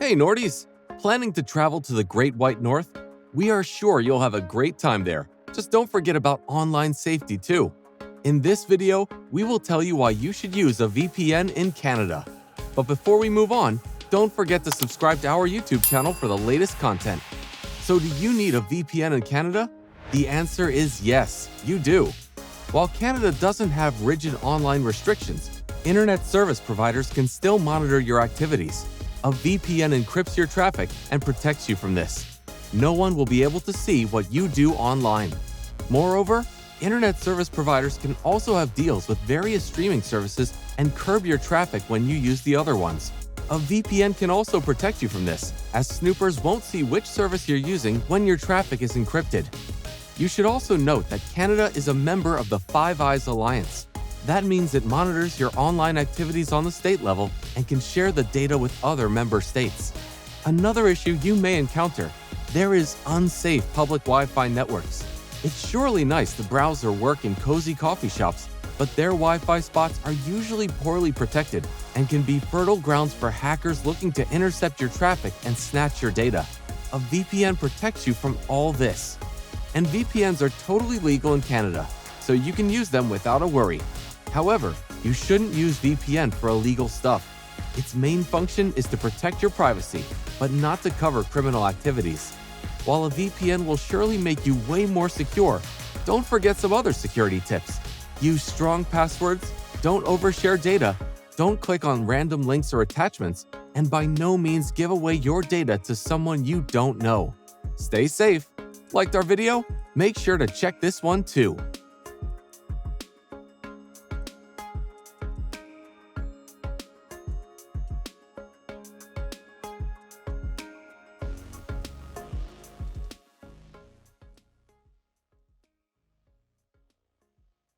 Hey Nordies! Planning to travel to the Great White North? We are sure you'll have a great time there. Just don't forget about online safety too. In this video, we will tell you why you should use a VPN in Canada. But before we move on, don't forget to subscribe to our YouTube channel for the latest content. So do you need a VPN in Canada? The answer is yes, you do. While Canada doesn't have rigid online restrictions, internet service providers can still monitor your activities. A VPN encrypts your traffic and protects you from this. No one will be able to see what you do online. Moreover, internet service providers can also have deals with various streaming services and curb your traffic when you use the other ones. A VPN can also protect you from this, as snoopers won't see which service you're using when your traffic is encrypted. You should also note that Canada is a member of the Five Eyes Alliance. That means it monitors your online activities on the state level and can share the data with other member states. Another issue you may encounter: there is unsafe public Wi-Fi networks. It's surely nice to browse or work in cozy coffee shops, but their Wi-Fi spots are usually poorly protected and can be fertile grounds for hackers looking to intercept your traffic and snatch your data. A VPN protects you from all this. And VPNs are totally legal in Canada, so you can use them without a worry. However, you shouldn't use VPN for illegal stuff. Its main function is to protect your privacy, but not to cover criminal activities. While a VPN will surely make you way more secure, don't forget some other security tips. Use strong passwords, don't overshare data, don't click on random links or attachments, and by no means give away your data to someone you don't know. Stay safe. Liked our video? Make sure to check this one too.